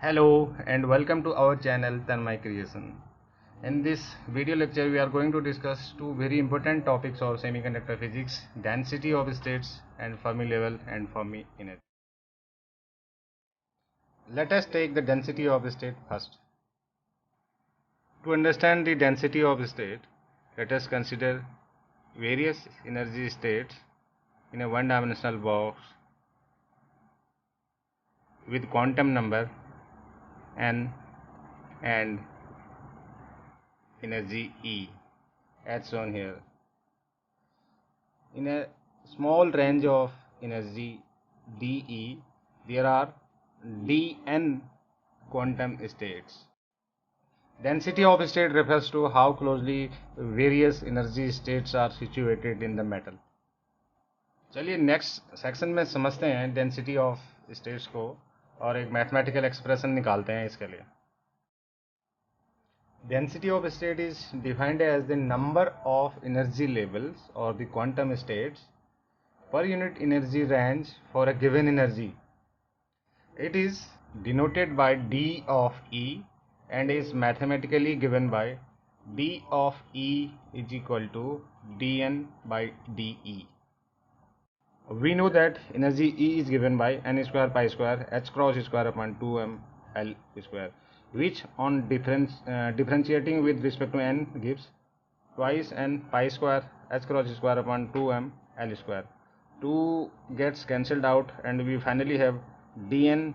Hello and welcome to our channel Tanmay Creation. In this video lecture we are going to discuss two very important topics of semiconductor physics: density of states and Fermi level and Fermi energy. Let us take the density of state first. To understand the density of state, let us consider various energy states in a one-dimensional box with quantum number n and energy E as shown here. In a small range of energy dE, there are dn quantum states. Density of state refers to how closely various energy states are situated in the metal. चलिए next section में समझते हैं density of states को और एक mathematical expression निकालते हैं इसके लिए. Density of state is defined as the number of energy levels or the quantum states per unit energy range for a given energy. It is denoted by d of E and is mathematically given by d of E is equal to dn by dE. We know that energy E is given by n square pi square h cross square upon 2m L square, which on differentiating with respect to n gives twice n pi square h cross square upon 2m L square. 2 gets cancelled out and we finally have dn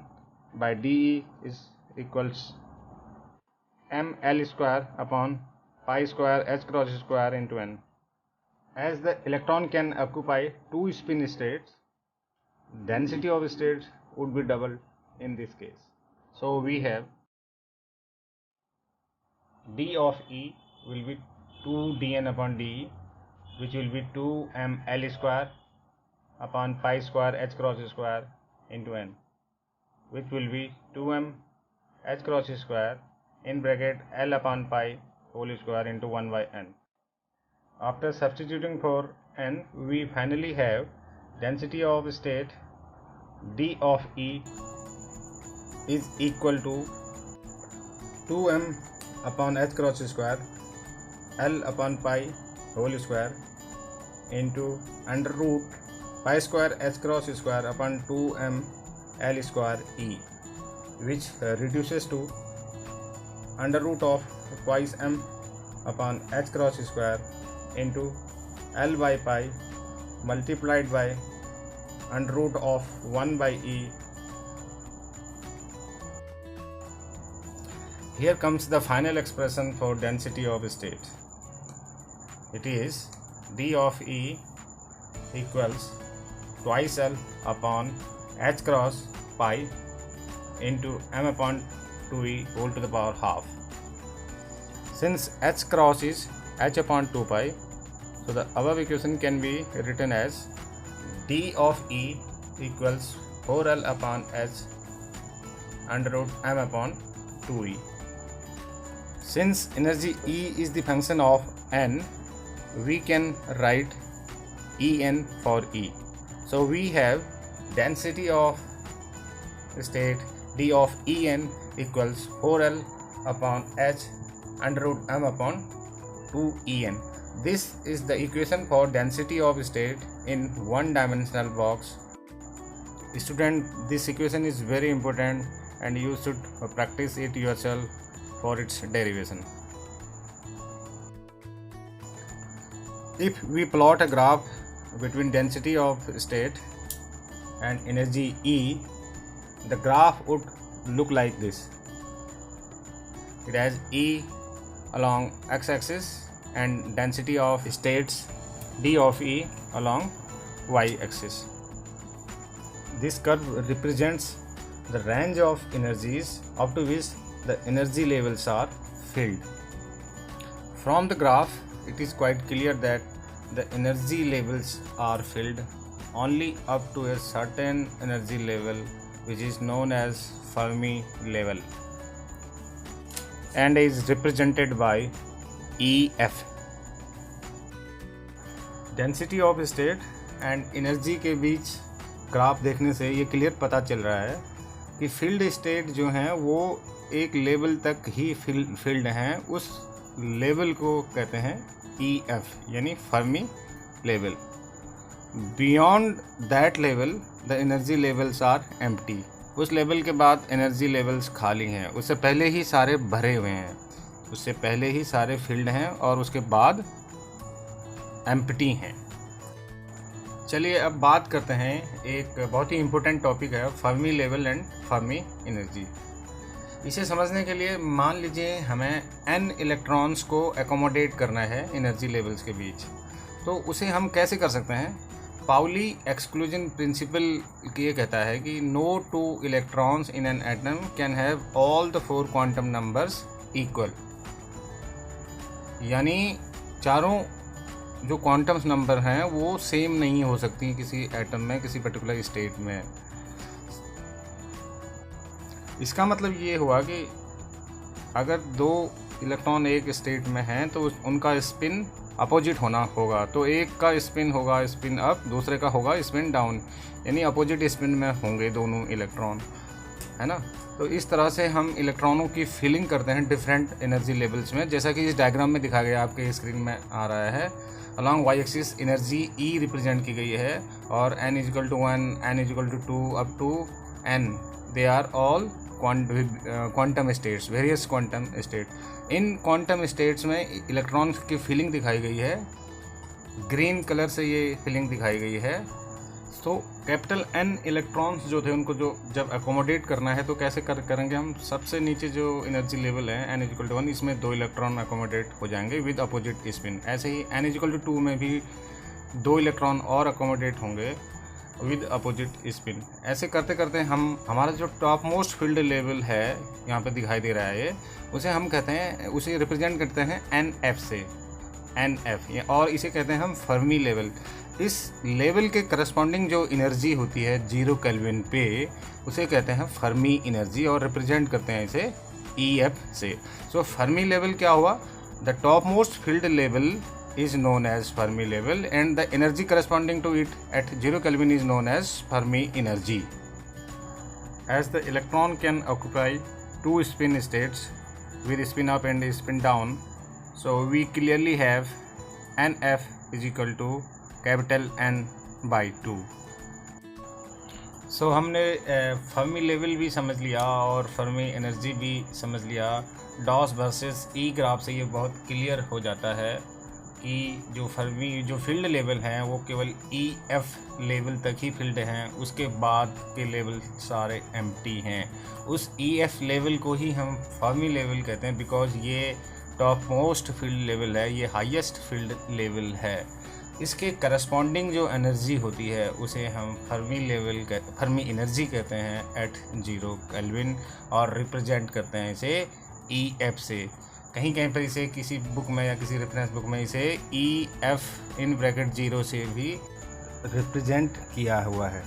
by dE is equals m L square upon pi square h cross square into n. As the electron can occupy two spin states, density of states would be doubled in this case. So we have d of E will be 2 dn upon dE, which will be 2m L square upon pi square h cross square into n, which will be 2m h cross square in bracket L upon pi whole square into 1 by n. After substituting for n, we finally have density of state d of E is equal to 2m upon h cross square L upon pi whole square into under root pi square h cross square upon 2m L square E, which reduces to under root of twice m upon h cross square into L by pi multiplied by under root of 1 by E. Here comes the final expression for density of state. It is d of E equals twice L upon h cross pi into m upon 2e whole to the power half. Since h cross is h upon 2 pi, so the above equation can be written as d of E equals 4L upon h under root m upon 2e. Since energy E is the function of n, we can write En for E. So we have density of state d of En equals 4L upon h under root m upon 2En. This is the equation for density of state in one-dimensional box. Student, this equation is very important and you should practice it yourself for its derivation. If we plot a graph between density of state and energy E, the graph would look like this. It has E along x-axis and density of states d of E along y-axis. This curve represents the range of energies up to which the energy levels are filled. From the graph, it is quite clear that the energy levels are filled only up to a certain energy level, which is known as Fermi level and is represented by EF. Density of state and energy के बीच graph देखने से ये clear पता चल रहा है कि field state जो हैं वो एक लेवल तक ही फील्ड हैं, उस लेवल को कहते हैं EF यानी Fermi level. Beyond that level the energy levels are empty. उस लेवल के बाद एनर्जी लेवल्स खाली हैं, उससे पहले ही सारे भरे हुए हैं, उससे पहले ही सारे फील्ड हैं और उसके बाद एम्प्टी हैं। चलिए अब बात करते हैं, एक बहुत ही इम्पोर्टेंट टॉपिक है Fermi level and Fermi energy. इसे समझने के लिए मान लीजिए हमें n इलेक्ट्रॉन्स को एकोमोडेट करना है एनर्जी लेवल्स के बीच, तो उसे हम कैसे कर सकते हैं? पाउली एक्सक्लूजन प्रिंसिपल ये कहता है कि no two electrons in an atom can have all the 4 quantum numbers equal. यानी चारों जो क्वांटम्स नंबर हैं वो सेम नहीं हो सकती किसी एटम में, किसी पर्टिकुलर स्टेट में। इसका मतलब ये हुआ कि अगर 2 इलेक्ट्रॉन एक स्टेट में हैं तो उनका स्पिन अपोजिट होना होगा, तो एक का स्पिन होगा स्पिन अप, दूसरे का होगा स्पिन डाउन, यानी अपोजिट स्पिन में होंगे दोनों इलेक्ट्रॉन, है ना। तो इस तरह से हम इलेक्ट्रॉनों की फीलिंग करते हैं डिफरेंट एनर्जी लेवल्स में, जैसा कि इस डायग्राम में दिखाया गया आपके स्क्रीन में आ रहा है। Along Y axis energy E represent की गई है और n = 1, n = 2 up to n, they are all quantum states, various quantum state. इन क्वांटम स्टेट्स में इलेक्ट्रॉन्स की फीलिंग दिखाई गई है, ग्रीन कलर से ये फीलिंग दिखाई गई है। तो कैपिटल N इलेक्ट्रॉन्स जो थे उनको जो जब एकोमोडेट करना है तो कैसे करेंगे हम? सबसे नीचे जो एनर्जी लेवल है n = 1, इसमें 2 इलेक्ट्रॉन एकोमोडेट हो जाएंगे विद अपोजिट स्पिन। ऐसे ही n = 2 में भी 2 इलेक्ट्रॉन और एकोमोडेट होंगे विद अपोजिट स्पिन। ऐसे करते करते हमारा जो टॉप मोस्ट फील्ड लेवल है यहाँ पे दिखाई दे रहा है ये, उसे हम कहते हैं, उसे रिप्रेजेंट करते हैं NF से, NF, और इसे कहते हैं हम फर्मी लेवल। इस लेवल के करस्पॉन्डिंग जो एनर्जी होती है 0 केल्विन पे, उसे कहते हैं फर्मी एनर्जी और रिप्रेजेंट करते हैं इसे EF से। सो फर्मी लेवल क्या हुआ? The top most field level is known as Fermi level and the energy corresponding to it at 0 Kelvin is known as Fermi energy. As the electron can occupy 2 spin states with spin up and spin down, so we clearly have NF is equal to capital N by 2. So हमने Fermi level भी समझ लिया और Fermi energy भी समझ लिया। DOS versus E graph से ये बहुत क्लियर हो जाता है कि जो फील्ड लेवल हैं वो केवल EF लेवल तक ही फील्ड हैं, उसके बाद के लेवल सारे एम्प्टी हैं। उस EF लेवल को ही हम फर्मी लेवल कहते हैं, बिकॉज ये टॉप मोस्ट फील्ड लेवल है, ये हाईएस्ट फील्ड लेवल है। इसके करस्पॉन्डिंग जो एनर्जी होती है उसे हम फर्मी एनर्जी कहते हैं एट 0 केल्विन और रिप्रेजेंट करते हैं इसे EF से। कहीं कहीं पर इसे किसी बुक में या किसी रेफरेंस बुक में इसे EF इन ब्रैकेट 0 से भी रिप्रेजेंट किया हुआ है।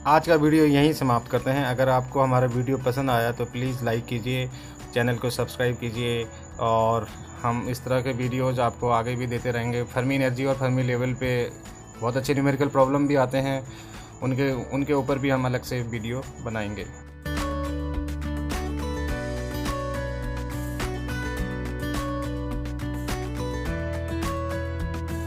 आज का वीडियो यहीं समाप्त करते हैं। अगर आपको हमारा वीडियो पसंद आया तो प्लीज़ लाइक कीजिए, चैनल को सब्सक्राइब कीजिए और हम इस तरह के वीडियोज़ आपको आगे भी देते रहेंगे। फर्मी एनर्जी और फर्मी लेवल पे बहुत अच्छे न्यूमेरिकल प्रॉब्लम भी आते हैं, उनके ऊपर भी हम अलग से वीडियो बनाएंगे।